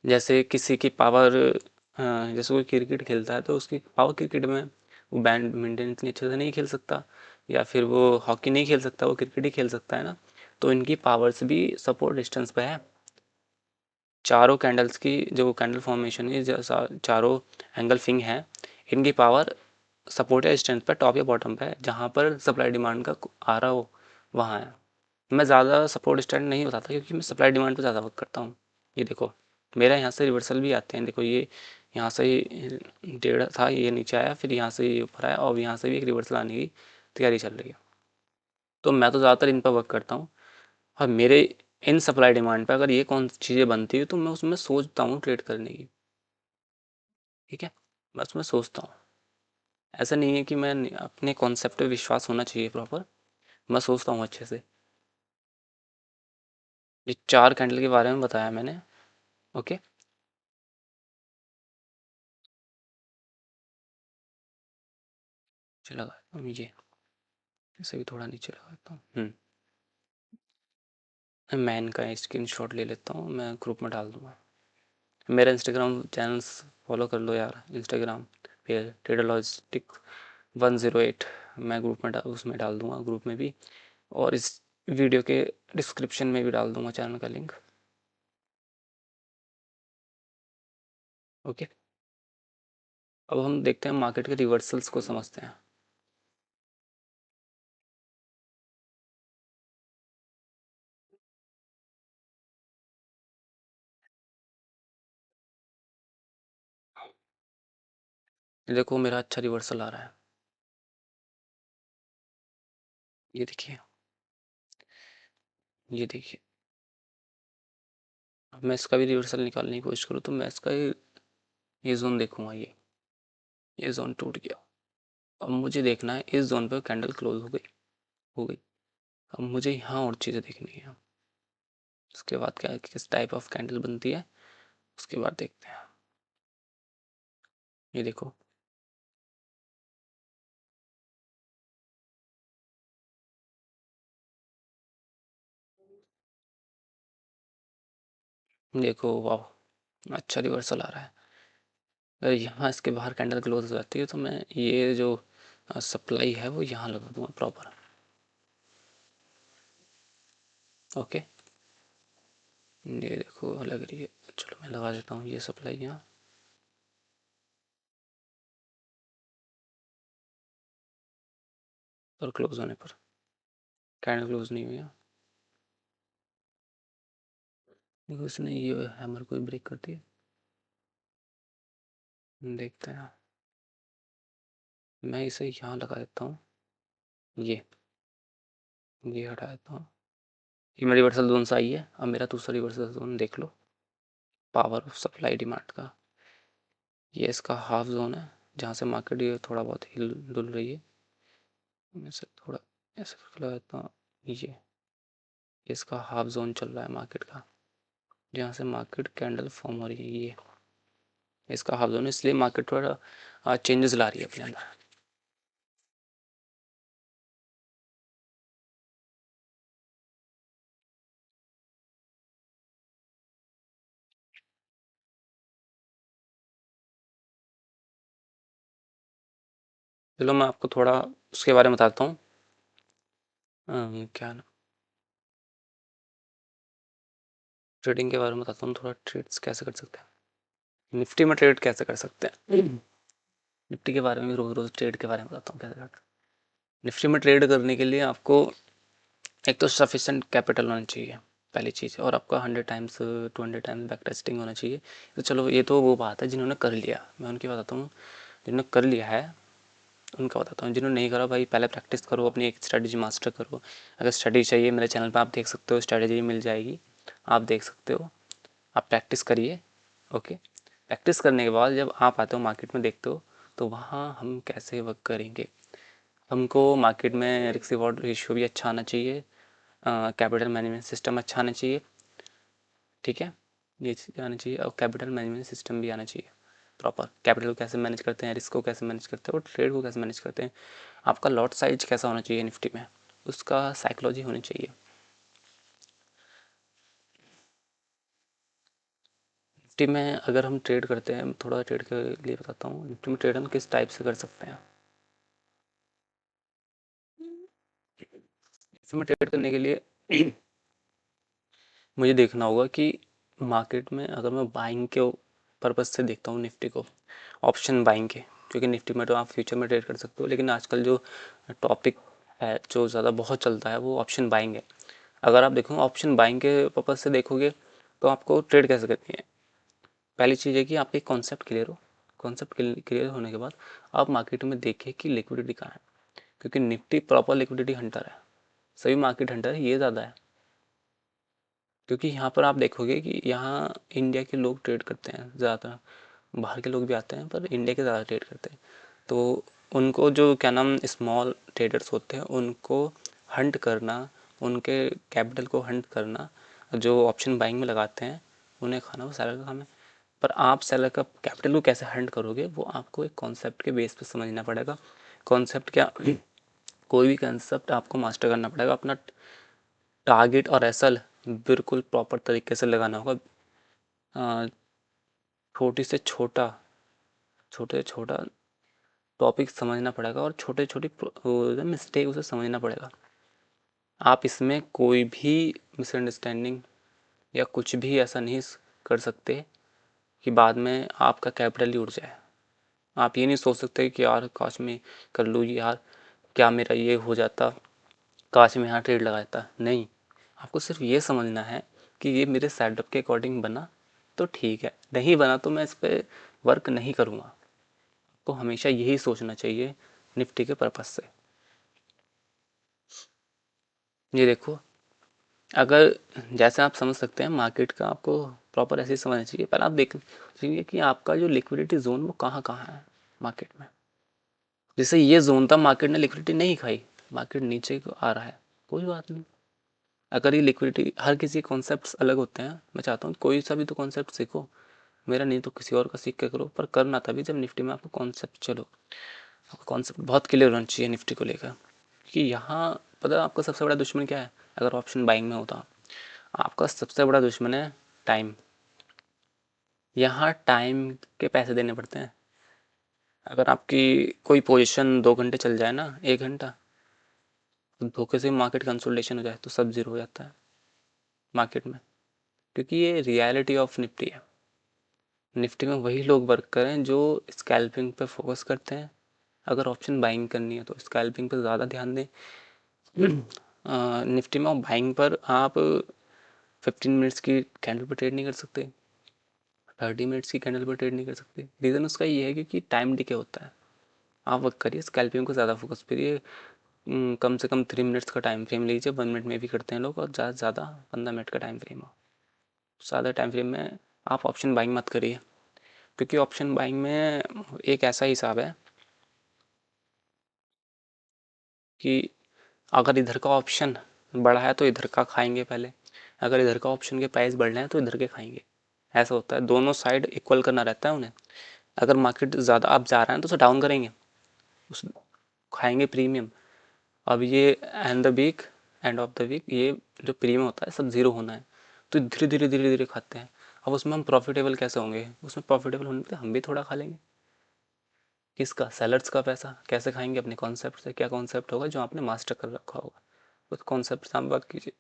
जैसे किसी की पावर, जैसे कोई क्रिकेट खेलता है तो उसकी पावर क्रिकेट में, वो बैडमिंटन इतनी अच्छे से नहीं खेल सकता, या फिर वो हॉकी नहीं खेल सकता, वो क्रिकेट ही खेल सकता है ना। तो इनकी पावर्स भी सपोर्ट डिस्टेंस पे है। चारों कैंडल्स की जो कैंडल फॉर्मेशन है, जैसा चारों एंगल फिंग है, इनकी पावर सपोर्ट या स्ट्रेंथ पे टॉप या बॉटम पे है, जहाँ पर सप्लाई डिमांड का आ रहा हो वहाँ है। मैं ज़्यादा सपोर्ट स्टैंड नहीं बताता क्योंकि मैं सप्लाई डिमांड पे ज़्यादा वर्क करता हूँ। ये देखो मेरा यहाँ से रिवर्सल भी आते हैं, देखो ये यहाँ से ही डेढ़ था, ये नीचे आया, फिर यहाँ से ये ऊपर आया, और यहाँ से भी एक रिवर्सल आने की तैयारी चल रही है। तो मैं तो ज़्यादातर इन पर वर्क करता हूँ, और मेरे इन सप्लाई डिमांड पे अगर ये कौन सी चीज़ें बनती है तो मैं उसमें सोचता हूँ ट्रेड करने की। ठीक है, मैं उसमें सोचता हूँ, ऐसा नहीं है कि मैं अपने कॉन्सेप्ट पे विश्वास होना चाहिए प्रॉपर, मैं सोचता हूँ अच्छे से। ये 4 कैंडल के बारे में बताया मैंने। ओके, चला ये इसे भी थोड़ा नीचे लगाता हूँ। मैं इनका स्क्रीनशॉट ले लेता हूँ, मैं ग्रुप में डाल दूँगा। मेरा इंस्टाग्राम चैनल्स फॉलो कर लो यार, इंस्टाग्राम पे ट्रेडर लॉजिस्टिक 108, मैं ग्रुप में उसमें डाल दूँगा, ग्रुप में भी, और इस वीडियो के डिस्क्रिप्शन में भी डाल दूँगा चैनल का लिंक। ओके, अब हम देखते हैं मार्केट के रिवर्सल्स को समझते हैं। देखो मेरा अच्छा रिवर्सल आ रहा है, ये देखिए, ये देखिए। अब मैं इसका भी रिवर्सल निकालने की कोशिश करूँ तो मैं इसका ये जोन देखूंगा, ये जोन टूट गया। अब मुझे देखना है इस जोन पर कैंडल क्लोज हो गई। अब मुझे यहाँ और चीज़ें देखनी है, उसके बाद क्या किस टाइप ऑफ कैंडल बनती है उसके बाद देखते हैं। ये देखो, देखो वाह, अच्छा रिवर्सल आ रहा है। अगर यहाँ इसके बाहर कैंडल क्लोज हो जाती है तो मैं ये जो सप्लाई है वो यहाँ लगा दूंगा प्रॉपर। ओके, ये देखो लग रही है, चलो मैं लगा देता हूँ ये सप्लाई यहाँ। और क्लोज होने पर कैंडल क्लोज नहीं हुई है, देखो इसने ये हैमर को ब्रेक कर दिया। देखते हैं, मैं इसे यहाँ लगा देता हूँ, ये हटा देता हूँ। ये मेरा रिवर्सल जोन सा ही है। अब मेरा दूसरा रिवर्सल जोन देख लो, पावर ऑफ सप्लाई डिमांड का। ये इसका हाफ जोन है जहाँ से मार्केट ये थोड़ा बहुत हिल डुल रही है। मैं इसे थोड़ा ऐसे करके लगा देता हूँ, ये इसका हाफ जोन चल रहा है मार्केट का, जहाँ से मार्केट कैंडल फॉर्म हो रही है। ये इसका हाफ जोन, इसलिए मार्केट थोड़ा चेंजेस ला रही है अपने अंदर। चलो मैं आपको थोड़ा उसके बारे में बताता हूँ। क्या ना, ट्रेडिंग के बारे में बताता हूँ थोड़ा, ट्रेड्स कैसे कर सकते हैं, निफ्टी में ट्रेड कैसे कर सकते हैं। निफ्टी के बारे में भी रोज रोज ट्रेड के बारे में बताता हूँ कैसे करते हैं। निफ्टी में ट्रेड करने के लिए आपको एक तो सफिशिएंट कैपिटल होना चाहिए, पहली चीज़, और आपका 100 टाइम्स 200 टाइम्स बैक टेस्टिंग होना चाहिए। तो चलो ये तो वो बात है जिन्होंने कर लिया, मैं उनकी बताता हूँ। जिन्होंने कर लिया है उनका बताता हूँ, जिन्होंने नहीं करा भाई पहले प्रैक्टिस करो, अपनी एक स्ट्रेटजी मास्टर करो। अगर स्टडी चाहिए मेरे चैनल पर आप देख सकते हो, स्ट्रेटजी मिल जाएगी, आप देख सकते हो। आप प्रैक्टिस करिए। ओके, प्रैक्टिस करने के बाद जब आप आते हो मार्केट में देखते हो तो वहाँ हम कैसे वर्क करेंगे। हमको मार्केट में रिस्क रिवॉर्ड रेशियो भी अच्छा आना चाहिए, कैपिटल मैनेजमेंट सिस्टम अच्छा आना चाहिए। ठीक है, ये चीज़ आना चाहिए, और कैपिटल मैनेजमेंट सिस्टम भी आना चाहिए प्रॉपर। कैपिटल को कैसे मैनेज करते हैं, रिस्क को कैसे मैनेज करते हैं, और ट्रेड को कैसे मैनेज करते हैं। आपका लॉट साइज कैसा होना चाहिए निफ्टी में, उसका साइकोलॉजी होनी चाहिए। निफ्टी में अगर हम ट्रेड करते हैं, थोड़ा ट्रेड के लिए बताता हूँ, निफ्टी में ट्रेड हम किस टाइप से कर सकते हैं। निफ्टी में ट्रेड करने के लिए मुझे देखना होगा कि मार्केट में अगर मैं बाइंग के पर्पज से देखता हूँ निफ्टी को, ऑप्शन बाइंग के, क्योंकि निफ्टी में तो आप फ्यूचर में ट्रेड कर सकते हो, लेकिन आजकल जो टॉपिक है जो ज़्यादा बहुत चलता है वो ऑप्शन बाइंग है। अगर आप देखो ऑप्शन बाइंग के पर्पज से देखोगे तो आपको ट्रेड कैसे करनी है। पहली चीज़ है कि आपका एक कॉन्सेप्ट क्लियर हो। कॉन्सेप्ट क्लियर होने के बाद आप मार्केट में देखें कि लिक्विडिटी कहाँ है, क्योंकि निफ्टी प्रॉपर लिक्विडिटी हंटर है, सभी मार्केट हंटर है, ये ज़्यादा है। क्योंकि यहाँ पर आप देखोगे कि यहाँ इंडिया के लोग ट्रेड करते हैं ज़्यादा, बाहर के लोग भी आते हैं पर इंडिया के ज़्यादा ट्रेड करते हैं। तो उनको जो क्या नाम स्मॉल ट्रेडर्स होते हैं उनको हंट करना, उनके कैपिटल को हंट करना, जो ऑप्शन बाइंग में लगाते हैं उन्हें खाना वो सेलर का काम है। पर आप सेलर का कैपिटल को कैसे हंट करोगे वो आपको एक कॉन्सेप्ट के बेस पे समझना पड़ेगा। कॉन्सेप्ट क्या, कोई भी कंसेप्ट आपको मास्टर करना पड़ेगा। अपना टारगेट और एसल बिल्कुल प्रॉपर तरीके से लगाना होगा। छोटी से छोटा छोटे से छोटा टॉपिक समझना पड़ेगा और छोटे छोटी मिस्टेक उसे समझना पड़ेगा। आप इसमें कोई भी मिसअंडरस्टैंडिंग या कुछ भी ऐसा नहीं कर सकते कि बाद में आपका कैपिटल ही उड़ जाए। आप ये नहीं सोच सकते कि यार काश मैं कर लूँ, यार क्या मेरा ये हो जाता, काश मैं यहाँ ट्रेड लगाता। नहीं, आपको सिर्फ ये समझना है कि ये मेरे सेटअप के अकॉर्डिंग बना तो ठीक है, नहीं बना तो मैं इस पर वर्क नहीं करूँगा। तो हमेशा यही सोचना चाहिए निफ्टी के पर्पज से। ये देखो, अगर जैसे आप समझ सकते हैं मार्केट का आपको प्रॉपर ऐसे ही समझना चाहिए, पर आप देख चाहिए कि आपका जो लिक्विडिटी जोन वो कहाँ कहाँ है मार्केट में। जैसे ये जोन था, मार्केट ने लिक्विडिटी नहीं खाई, मार्केट नीचे को आ रहा है, कोई बात नहीं। अगर ये लिक्विडिटी, हर किसी कॉन्सेप्ट अलग होते हैं, मैं चाहता हूँ कोई सा भी तो कॉन्सेप्ट सीखो, मेरा नहीं तो किसी और का सीख के करो, पर करना तभी जब निफ्टी में आपको कॉन्सेप्ट, चलो कॉन्सेप्ट बहुत क्लियर होना चाहिए निफ्टी को लेकर कि यहाँ पता है आपका सबसे बड़ा दुश्मन क्या है। अगर ऑप्शन बाइंग में होता, आपका सबसे बड़ा दुश्मन है टाइम। यहाँ टाइम के पैसे देने पड़ते हैं। अगर आपकी कोई पोजीशन 2 घंटे चल जाए ना, 1 घंटा, तो धोखे से मार्केट कंसोलिडेशन हो जाए तो सब जीरो हो जाता है मार्केट में। क्योंकि ये रियलिटी ऑफ निफ्टी है। निफ्टी में वही लोग वर्क करें जो स्कैल्पिंग पे फोकस करते हैं। अगर ऑप्शन बाइंग करनी है तो स्कैल्पिंग पे ज़्यादा ध्यान दें। निफ्टी में बाइंग पर आप 15 मिनट्स की कैंडल पर ट्रेड नहीं कर सकते, 30 मिनट्स की कैंडल पर ट्रेड नहीं कर सकते। रीज़न उसका ये है क्योंकि टाइम डिके होता है। आप वर्क करिए स्कैल्पिंग को ज़्यादा फोकस करिए। कम से कम 3 मिनट्स का टाइम फ्रेम लीजिए, 1 मिनट में भी करते हैं लोग, और ज़्यादा से ज़्यादा 15 मिनट का टाइम फ्रेम हो। ज़्यादा टाइम फ्रेम में आप ऑप्शन बाइंग मत करिए, क्योंकि ऑप्शन बाइंग में एक ऐसा हिसाब है कि अगर इधर का ऑप्शन बढ़ा है तो इधर का खाएंगे पहले, अगर इधर का ऑप्शन के प्राइस बढ़ रहे हैं तो इधर के खाएंगे। ऐसा होता है, दोनों साइड इक्वल करना रहता है उन्हें। अगर मार्केट ज़्यादा आप जा रहे हैं तो उसे डाउन करेंगे, उस खाएंगे प्रीमियम। अब ये end the week, end of the week ये जो प्रीमियम होता है सब जीरो होना है, तो धीरे धीरे धीरे धीरे खाते हैं। अब उसमें हम प्रॉफिटेबल कैसे होंगे, उसमें प्रॉफिटेबल होने पे हम भी थोड़ा खा लेंगे। किसका, सेलर्स का पैसा कैसे खाएंगे, अपने कॉन्सेप्ट से। क्या कॉन्सेप्ट होगा जो आपने मास्टर कर रखा होगा, उस कॉन्सेप्ट से आप बात कीजिए।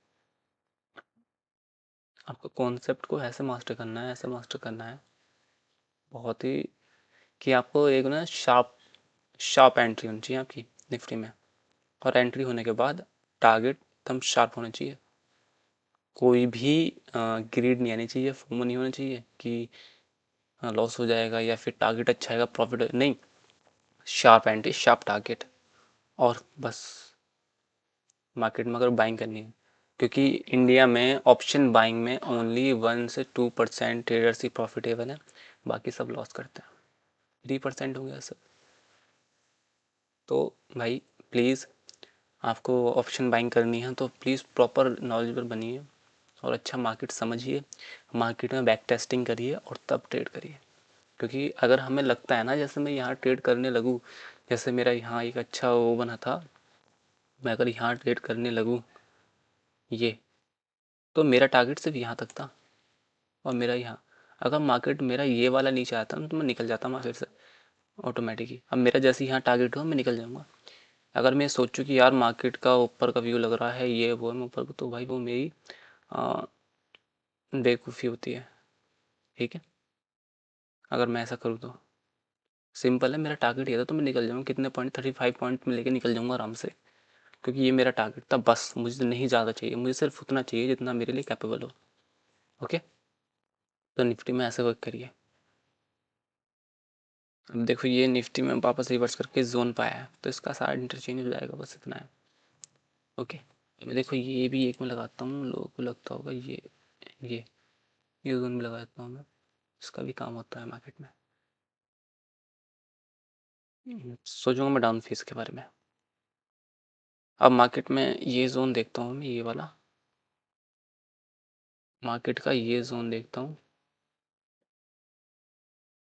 आपको कॉन्सेप्ट को ऐसे मास्टर करना है, ऐसे मास्टर करना है बहुत ही, कि आपको एक ना शार्प शार्प एंट्री होनी चाहिए आपकी निफ्टी में। और एंट्री होने के बाद टारगेट एकदम शार्प होना चाहिए। कोई भी ग्रीड नहीं आनी चाहिए, फोमो नहीं होना चाहिए कि लॉस हो जाएगा या फिर टारगेट अच्छा आएगा प्रॉफिट, नहीं। शार्प एंट्री, शार्प टारगेट, और बस मार्केट में अगर बाइंग करनी है, क्योंकि इंडिया में ऑप्शन बाइंग में ओनली 1 से 2% ट्रेडर्स ही प्रॉफिटेबल है, बाकी सब लॉस करते हैं। 3% हो गया सर। तो भाई प्लीज़, आपको ऑप्शन बाइंग करनी है तो प्लीज़ प्रॉपर नॉलेजेबल बनिए और अच्छा मार्केट समझिए, मार्केट में बैक टेस्टिंग करिए और तब ट्रेड करिए। क्योंकि अगर हमें लगता है ना जैसे मैं यहाँ ट्रेड करने लगूँ, जैसे मेरा यहाँ एक अच्छा वो बना था, मैं अगर यहाँ ट्रेड करने लगूँ ये, तो मेरा टारगेट सिर्फ यहाँ तक था और मेरा यहाँ, अगर मार्केट मेरा ये वाला नीचे आता ना तो मैं निकल जाता मार्केट से ऑटोमेटिकली। अब मेरा जैसे यहाँ टारगेट हो मैं निकल जाऊँगा। अगर मैं सोचूं कि यार मार्केट का ऊपर का व्यू लग रहा है, ये वो है मैं ऊपर को, तो भाई वो मेरी बेवकूफ़ी होती है, ठीक है? अगर मैं ऐसा करूँ तो सिंपल है, मेरा टारगेट ये था तो मैं निकल जाऊँगा कितने पॉइंट, 35 पॉइंट में लेके निकल जाऊँगा आराम से, क्योंकि ये मेरा टारगेट था बस, मुझे नहीं ज़्यादा चाहिए, मुझे सिर्फ उतना चाहिए जितना मेरे लिए कैपेबल हो। ओके, तो निफ्टी में ऐसे वर्क करिए। अब देखो ये निफ्टी में वापस रिवर्स करके जोन पाया है, तो इसका सारा इंटरचेंज हो जाएगा, बस इतना है। ओके, मैं देखो ये भी एक में लगाता हूँ, लोगों को लगता होगा ये ये जोन भी लगा देता हूँ मैं, इसका भी काम होता है मार्केट में। सोचूंगा मैं डाउन फेस के बारे में। अब मार्केट में ये जोन देखता हूँ मैं, ये वाला मार्केट का ये जोन देखता हूँ,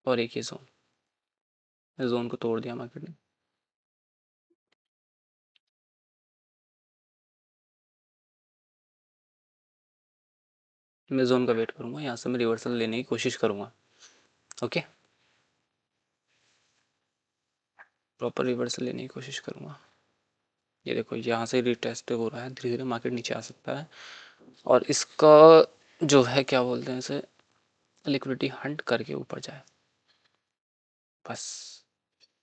और एक ये जोन, इस जोन को तोड़ दिया मार्केट ने। मैं जोन का वेट करूंगा, यहाँ से मैं रिवर्सल लेने की कोशिश करूंगा। ओके, प्रॉपर रिवर्सल लेने की कोशिश करूंगा। ये देखो यहाँ से रिटेस्ट हो रहा है, धीरे धीरे मार्केट नीचे आ सकता है, और इसका जो है क्या बोलते हैं इसे, लिक्विडिटी हंट करके ऊपर जाए, बस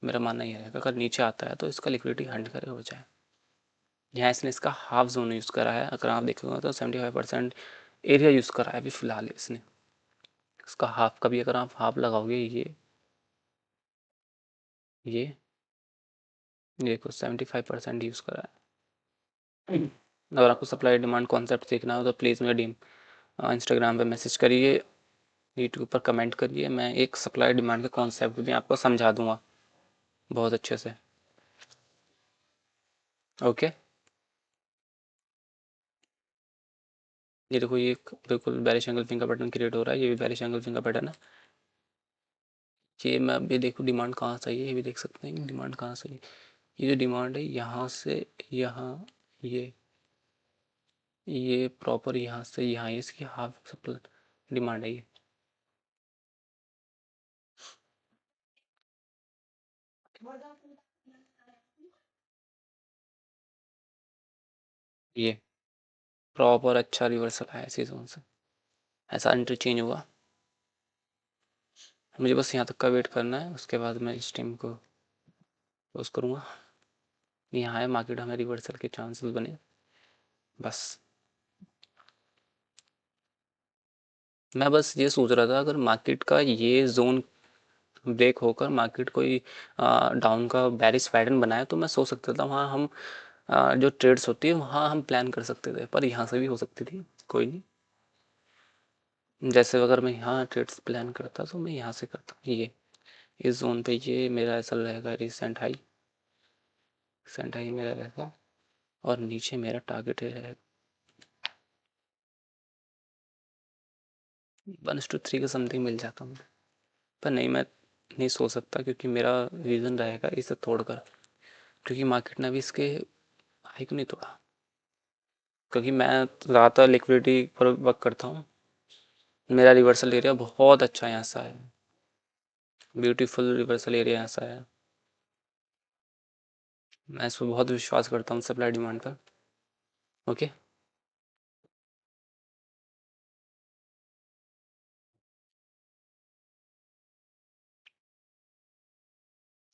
मेरा मानना ये है, अगर नीचे आता है तो इसका लिक्विडिटी हंट करके ऊपर जाए। यहाँ इसने इसका हाफ जोन यूज़ करा है, अगर आप देखोगे तो 75% एरिया यूज़ करा है अभी फिलहाल इसने, इसका हाफ का भी अगर आप हाफ लगाओगे, ये देखो 75% यूज़ करा है। अगर आपको सप्लाई डिमांड कॉन्सेप्ट देखना हो तो प्लीज़ मेरे इंस्टाग्राम पे मैसेज करिए, यूट्यूब पर कमेंट करिए, मैं एक सप्लाई डिमांड का कॉन्सेप्ट भी आपको समझा दूंगा बहुत अच्छे से। ओके, ये देखो ये बिल्कुल बेरिश एंगल्फिंग का पैटर्न क्रिएट हो रहा है, ये भी बेरिश एंगल्फिंग का पैटर्न है। ये मैं अभी देखो डिमांड कहाँ से आई है, ये भी देख सकते हैं डिमांड कहाँ से आई है। ये जो डिमांड है यहाँ से यहाँ, ये प्रॉपर यहाँ से यहाँ, इसकी हाफ सप्लाई डिमांड है ये प्रॉपर अच्छा रिवर्सल आया इसी जोन से, ऐसा इंटरचेंज हुआ। मुझे बस यहाँ तक का वेट करना है, उसके बाद मैं इस टीम को क्लोज करूँगा। यहाँ है मार्केट, हमें रिवर्सल के चांसेस बने, बस मैं बस ये सोच रहा था अगर मार्केट का ये जोन ब्रेक होकर मार्केट कोई डाउन का बैरिश पैटर्न बनाए तो मैं सोच सकता था वहाँ हम जो ट्रेड्स होती है वहाँ हम प्लान कर सकते थे, पर यहाँ से भी हो सकती थी, कोई नहीं। जैसे अगर मैं यहाँ ट्रेड्स प्लान करता तो मैं यहाँ से करता, ये इस जोन पे ये मेरा ऐसा रहेगा, रिसेंट हाई मेरा रहेगा, और नीचे मेरा टारगेट रहेगा 1:3 का समथिंग मिल जाता मुझे, पर नहीं मैं नहीं सोच सकता, क्योंकि मेरा रीज़न रहेगा इसे तोड़कर, क्योंकि मार्केट ने भी इसके हाई को नहीं तोड़ा, क्योंकि मैं ज़्यादातर लिक्विडिटी पर वर्क करता हूँ। मेरा रिवर्सल एरिया बहुत अच्छा यहाँ सा है, ब्यूटीफुल रिवर्सल एरिया यहाँ सा है, मैं इस पर बहुत विश्वास करता हूँ सप्लाई डिमांड पर। ओके,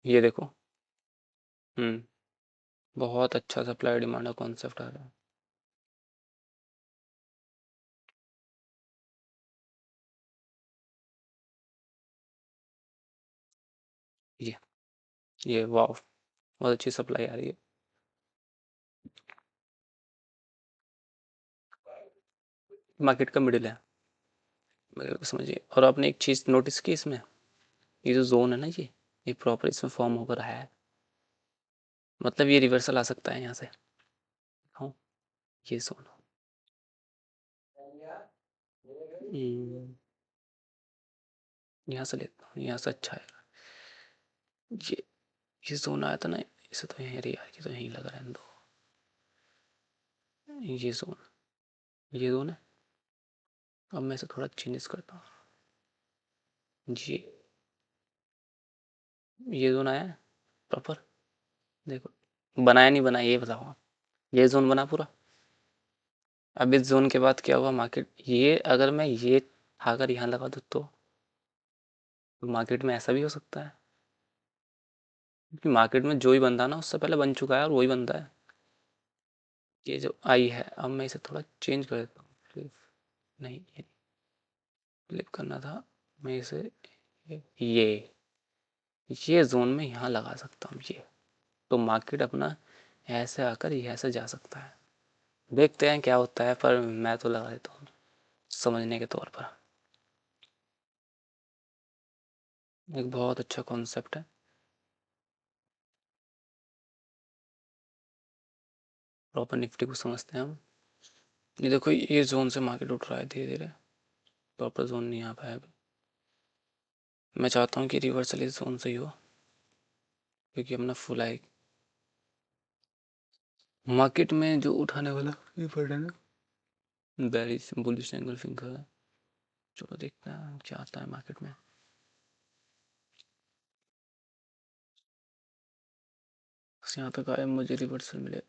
ये देखो, हम्म, बहुत अच्छा सप्लाई डिमांड का कॉन्सेप्ट आ रहा है। ये ये वाह, बहुत अच्छी सप्लाई आ रही है, मार्केट का मिडिल है, मेरे को समझिए। और आपने एक चीज़ नोटिस की इसमें, ये जो जोन है ना, ये प्रॉपर इसमें फॉर्म होकर आया है, मतलब ये रिवर्सल आ सकता है यहाँ से। हाँ, ये जोन, हम्म, यहाँ से लेता हूँ, यहाँ से अच्छा है। ये ये जोन आया था ना, इसे तो यहीं, अरे यार ये तो यहीं लगा रहने दो, ये जोन है। अब मैं इसे थोड़ा चेंजेस करता हूँ, ये जोन आया है प्रॉपर, देखो बनाया नहीं बनाया ये बताओ आप, ये जोन बना पूरा, अब इस जोन के बाद क्या हुआ, मार्केट ये अगर मैं ये अगर यहाँ लगा दूँ तो मार्केट में ऐसा भी हो सकता है, क्योंकि मार्केट में जो ही बंदा ना उससे पहले बन चुका है और वही बंदा है। ये जो आई है, अब मैं इसे थोड़ा चेंज कर देता हूँ। नहीं, ये क्लिक करना था, मैं इसे ये जोन में यहाँ लगा सकता हूँ ये, तो मार्केट अपना ऐसे आकर ये ऐसे जा सकता है। देखते हैं क्या होता है, पर मैं तो लगा देता हूँ समझने के तौर पर। एक बहुत अच्छा कॉन्सेप्ट है। प्रॉपर निफ्टी को समझते हैं हम। ये देखो, ये जोन से मार्केट उठ रहा है धीरे धीरे, प्रॉपर जोन नहीं आ पाया अभी। मैं चाहता हूँ कि रिवर्सल इस जोन से ही हो, क्योंकि अपना फुल आई मार्केट में जो उठाने वाला ये पैटर्न है, बेरिश बुलिश एंगल्फिंग का है। चलो देखते हैं क्या आता है मार्केट में। बस यहाँ तक आया, मुझे रिवर्सल मिले।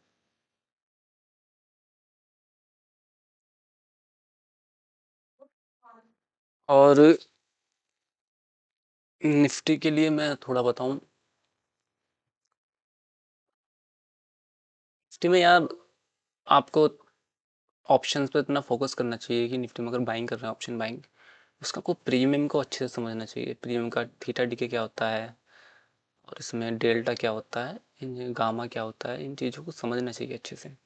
और निफ्टी के लिए मैं थोड़ा बताऊं, निफ्टी में यार आपको ऑप्शंस पे इतना फोकस करना चाहिए कि निफ्टी में अगर बाइंग कर रहे हैं ऑप्शन बाइंग, उसका को प्रीमियम को अच्छे से समझना चाहिए। प्रीमियम का थीटा डीके क्या होता है, और इसमें डेल्टा क्या होता है, इन गामा क्या होता है, इन चीज़ों को समझना चाहिए अच्छे से।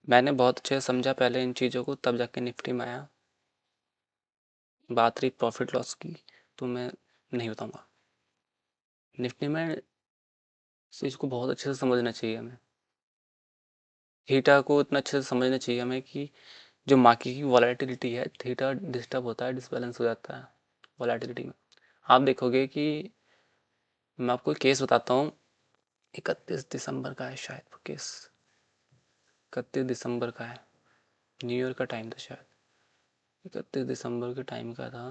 मैंने बहुत अच्छे से समझा पहले इन चीज़ों को, तब जाके निफ्टी में आया। बात रही प्रॉफिट लॉस की, तो मैं नहीं बताऊंगा। निफ्टी में इस चीज़ को बहुत अच्छे से समझना चाहिए हमें। थीटा को इतना अच्छे से समझना चाहिए हमें कि जो मार्केट की वॉलेटिलिटी है, थीटा डिस्टर्ब होता है, डिसबैलेंस हो जाता है वॉलेटिलिटी में। आप देखोगे कि मैं आपको एक केस बताता हूँ। 31 दिसंबर का है शायद वो केस, 31 दिसंबर का है, न्यू ईयर का टाइम था शायद। 31 दिसंबर के टाइम का था,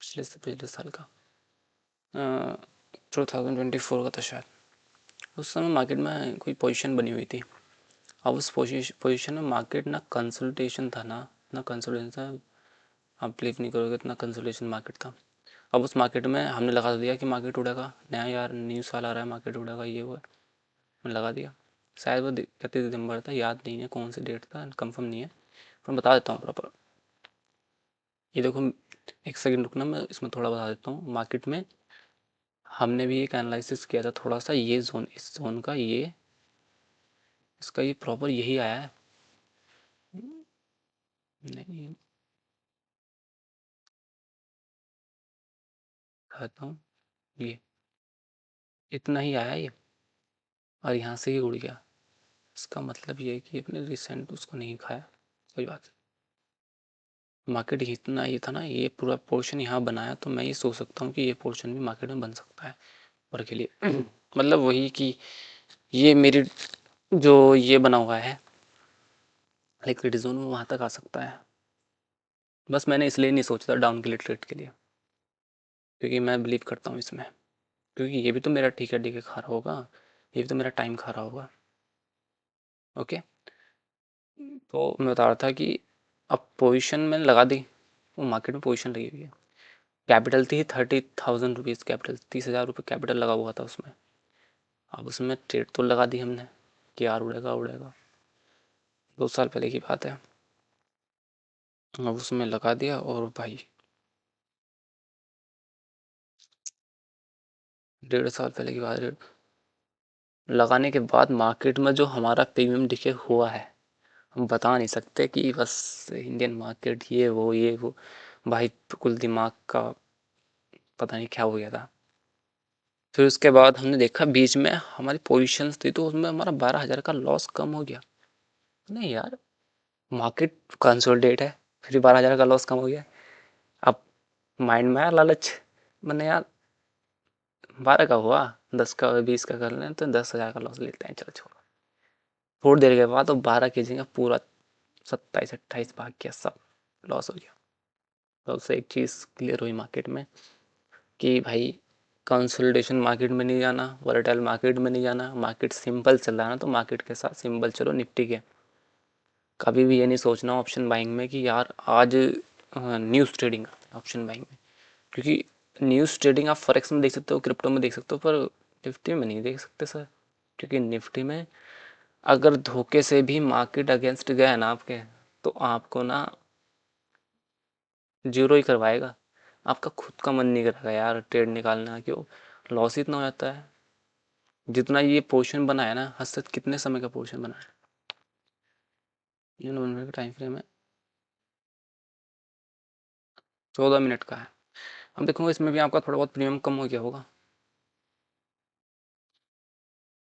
पिछले से पिछले साल का, 2024 का था शायद। उस समय मार्केट में कोई पोजीशन बनी हुई थी। अब उस पोजीशन में मार्केट ना कंसल्टेशन था ना कंसल्टेशन था। आप बिलीव नहीं करोगे, इतना कंसल्टेशन मार्केट था। अब उस मार्केट में हमने लगा दिया कि मार्केट उड़ेगा, नया यार न्यू साल आ रहा है, मार्केट उड़ेगा, ये वो मैंने लगा दिया। शायद वो 31 दिसंबर था, याद नहीं है कौन सी डेट था, कंफर्म नहीं है, पर बता देता हूँ प्रॉपर। ये देखो, एक सेकंड रुकना, मैं इसमें थोड़ा बता देता हूँ। मार्केट में हमने भी एक एनालिसिस किया था थोड़ा सा, ये जोन, इस जोन का ये, इसका ये प्रॉपर यही आया है। नहीं कहता हूँ, ये इतना ही आया ये, और यहाँ से ही उड़ गया। इसका मतलब ये है कि अपने रिसेंट उसको नहीं खाया, कोई बात। मार्केट इतना ये था ना, ये पूरा पोर्शन यहाँ बनाया, तो मैं ये सोच सकता हूँ कि ये पोर्शन भी मार्केट में बन सकता है और के लिए मतलब वही कि ये मेरी जो ये बना हुआ है लिक्विड जोन, वो वहाँ तक आ सकता है। बस मैंने इसलिए नहीं सोचा था डाउन के लिए, ट्रेड के लिए, क्योंकि मैं बिलीव करता हूँ इसमें, क्योंकि ये भी तो मेरा ठीक है खा रहा होगा, ये भी तो मेरा टाइम खा रहा होगा। ओके, तो मैं बता रहा था कि अब पोजीशन मैंने लगा दी, वो मार्केट में पोजीशन लगी हुई है। कैपिटल थी 30,000 रुपीज़, कैपिटल 30,000 रुपये कैपिटल लगा हुआ था उसमें। अब उसमें ट्रेड तो लगा दी हमने कि यार उड़ेगा उड़ेगा, 2 साल पहले की बात है। अब उसमें लगा दिया, और भाई 1.5 साल पहले की बात है। लगाने के बाद मार्केट में जो हमारा प्रीमियम दिखे हुआ है, हम बता नहीं सकते कि बस इंडियन मार्केट ये वो भाई, कुल दिमाग का पता नहीं क्या हो गया था। फिर उसके बाद हमने देखा बीच में हमारी पोजीशंस थी, तो उसमें हमारा 12,000 का लॉस कम हो गया। नहीं यार, मार्केट कंसोलिडेट है, फिर 12,000 का लॉस कम हो गया। अब माइंड में आया लालच, मैंने यार 12 का हुआ, 10 का 20 का कर लें, तो 10,000 का लॉस लेते हैं, चलो छोड़ो। थोड़ी देर के बाद तो 12 के जगह पूरा 27-28 भाग गया, सब लॉस हो गया। तो उससे एक चीज़ क्लियर हुई मार्केट में कि भाई कंसोलिडेशन मार्केट में नहीं जाना, वोलेटाइल मार्केट में नहीं जाना। मार्केट सिंपल चल रहा है ना, तो मार्केट के साथ सिंपल चलो निफ्टी के। कभी भी ये नहीं सोचना ऑप्शन बाइंग में कि यार आज न्यूज़ ट्रेडिंग ऑप्शन बाइंग में, क्योंकि न्यूज़ ट्रेडिंग आप फॉरेक्स में देख सकते हो, क्रिप्टो में देख सकते हो, पर निफ्टी में नहीं देख सकते सर। क्योंकि निफ्टी में अगर धोखे से भी मार्केट अगेंस्ट गया ना आपके, तो आपको ना जीरो ही करवाएगा। आपका खुद का मन नहीं करेगा यार ट्रेड निकालना, क्यों लॉस ही इतना हो जाता है। जितना ये पोर्शन बना है ना, हद से कितने समय का पोर्शन बना है, ये 1 मिनट का टाइम फ्रेम है, 14 मिनट का है। अब देखूंगा इसमें भी आपका थोड़ा बहुत प्रीमियम कम हो गया होगा।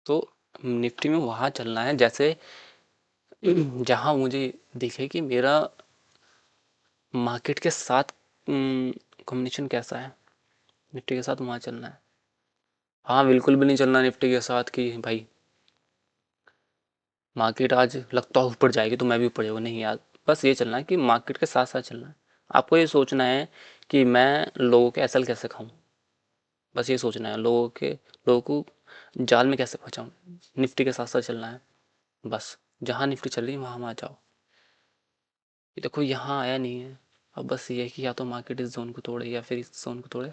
तो निफ्टी में वहाँ चलना है जैसे जहाँ मुझे दिखे कि मेरा मार्केट के साथ कॉम्बिनेशन कैसा है, निफ्टी के साथ वहाँ चलना है। हाँ बिल्कुल भी नहीं चलना निफ्टी के साथ कि भाई मार्केट आज लगता है ऊपर जाएगी तो मैं भी ऊपर जाऊँगा, नहीं यार। बस ये चलना है कि मार्केट के साथ साथ चलना है। आपको ये सोचना है कि मैं लोगों के एसल कैसे खाऊं, बस ये सोचना है लोगों को जाल में कैसे फंसाऊं। निफ्टी के साथ साथ चलना है बस, जहाँ निफ्टी चल रही है वहाँ वहाँ जाओ। ये देखो यहाँ आया नहीं है। अब बस ये है कि या तो मार्केट इस जोन को तोड़े या फिर इस जोन को तोड़े,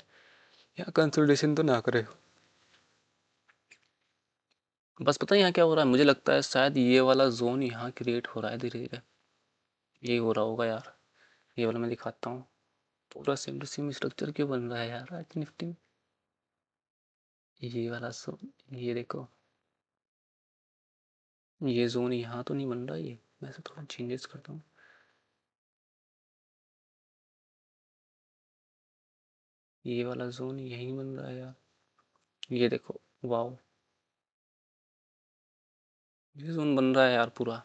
या कंसोलिडेशन तो ना करे। बस पता है यहाँ क्या हो रहा है, मुझे लगता है शायद ये वाला जोन यहाँ क्रिएट हो रहा है धीरे धीरे। यही हो रहा होगा यार। ये वाला मैं दिखाता हूँ, पूरा सेम टू सेम स्ट्रक्चर क्यों बन रहा है यार आज निफ्टी में। ये वाला जोन ये देखो, ये जोन यहाँ तो नहीं बन रहा। ये मैं से थोड़ा चेंजेस करता हूँ। ये वाला जोन यहीं बन रहा है यार, ये देखो। वाओ, ये जोन बन रहा है यार पूरा।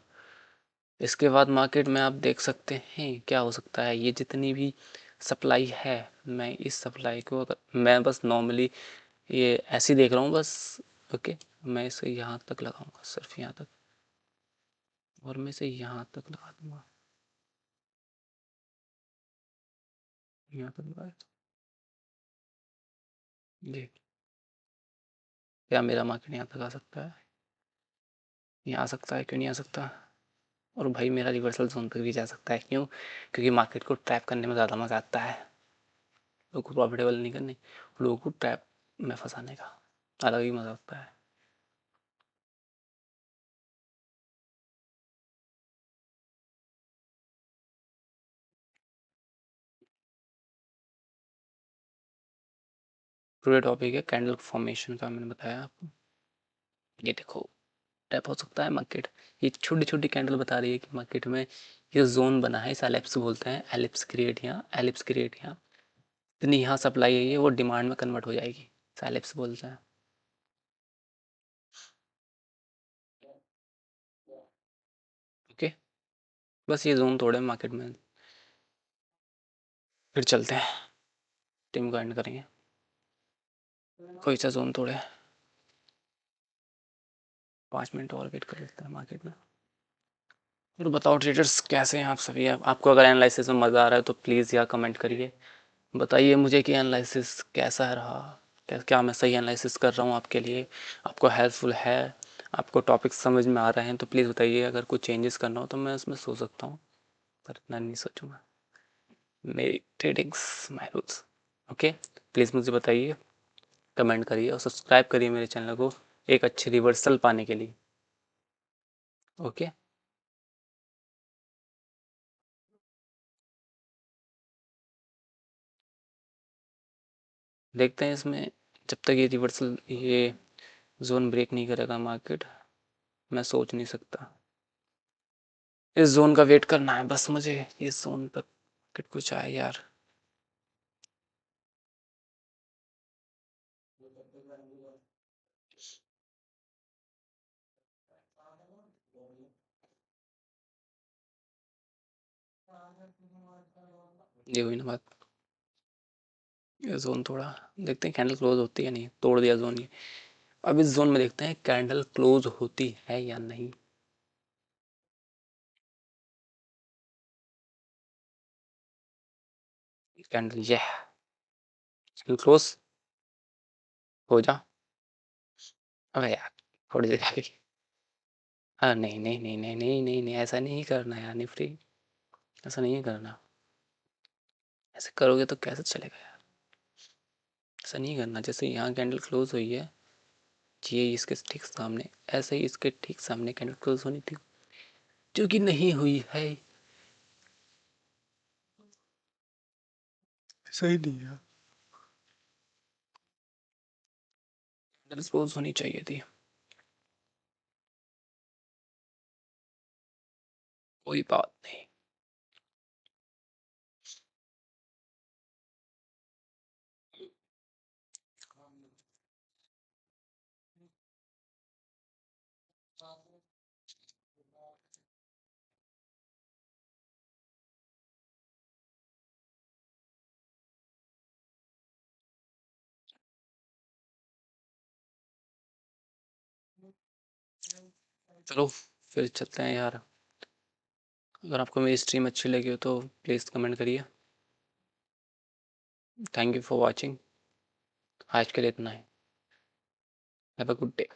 इसके बाद मार्केट में आप देख सकते हैं क्या हो सकता है। ये जितनी भी सप्लाई है, मैं इस सप्लाई को अगर मैं बस नॉर्मली ये ऐसे ही देख रहा हूँ बस। ओके, मैं इसे यहाँ तक लगाऊंगा, सिर्फ यहाँ तक, और मैं इसे यहाँ तक लगा दूंगा, यहाँ तक लगाया। जी, क्या मेरा मार्केट यहाँ तक आ सकता है? यहाँ आ सकता है, क्यों नहीं आ सकता? और भाई मेरा रिवर्सल जोन तक भी जा सकता है, क्यों? क्योंकि मार्केट को ट्रैप करने में ज़्यादा मज़ा आता है, लोगों को प्रॉफिटेबल नहीं करने, लोगों को ट्रैप में फंसाने का अलग ही मज़ा आता है। पूरे टॉपिक है कैंडल फॉर्मेशन का, मैंने बताया आपको। ये देखो, टैप हो सकता है मार्केट। ये छोटी छोटी कैंडल बता रही है कि मार्केट में ये जोन बना है, इस एलिप्स बोलते हैं, एलिप्स क्रिएट यहाँ, एलिप्स क्रिएट यहाँ। इतनी यहाँ सप्लाई है, ये वो डिमांड में कन्वर्ट हो जाएगी, इस एलिप्स बोलते हैं। ओके, बस ये जोन तोड़े मार्केट में, फिर चलते हैं, टीम को एंड करेंगे। कोई सा जोन तोड़े, 5 मिनट और वेट कर लेते हैं मार्केट में। फिर बताओ ट्रेडर्स कैसे हैं आप सभी। आपको अगर एनालिसिस में मज़ा आ रहा है तो प्लीज़ यार कमेंट करिए, बताइए मुझे कि एनालिसिस कैसा रहा, क्या क्या मैं सही एनालिसिस कर रहा हूँ आपके लिए, आपको हेल्पफुल है, आपको टॉपिक समझ में आ रहे हैं तो प्लीज़ बताइए। अगर कुछ चेंजेस करना हो तो मैं उसमें सोच सकता हूँ, पर इतना नहीं सोचूंगा। मेरी tradings my rules. Okay, please मुझे बताइए, कमेंट करिए और सब्सक्राइब करिए मेरे चैनल को एक अच्छी रिवर्सल पाने के लिए। ओके, देखते हैं इसमें, जब तक ये रिवर्सल ये जोन ब्रेक नहीं करेगा मार्केट, मैं सोच नहीं सकता। इस जोन का वेट करना है बस मुझे, इस जोन पर मार्केट कुछ आए यार। ये हुई ना बात, ये जोन तोड़ा, देखते हैं कैंडल क्लोज होती है नहीं, तोड़ दिया जोन ये। अब इस जोन में देखते हैं कैंडल क्लोज होती है या नहीं। कैंडल ये क्लोज हो जा। अबे यार, थोड़ी देर आगे। हाँ, नहीं नहीं नहीं नहीं नहीं नहीं नहीं, ऐसा नहीं करना यार निफ्टी, ऐसा नहीं करना। ऐसे करोगे तो कैसे चलेगा यार, ऐसा नहीं करना। जैसे यहाँ कैंडल क्लोज हुई है, ये इसके ठीक सामने, ऐसे ही इसके ठीक सामने कैंडल क्लोज होनी थी, जो कि नहीं हुई है। सही नहीं है, कैंडल क्लोज होनी चाहिए थी। कोई बात नहीं। चलो फिर चलते हैं यार। अगर आपको मेरी स्ट्रीम अच्छी लगी हो तो प्लीज़ कमेंट करिए। Thank you for watching. आज के लिए इतना ही। Have a good day.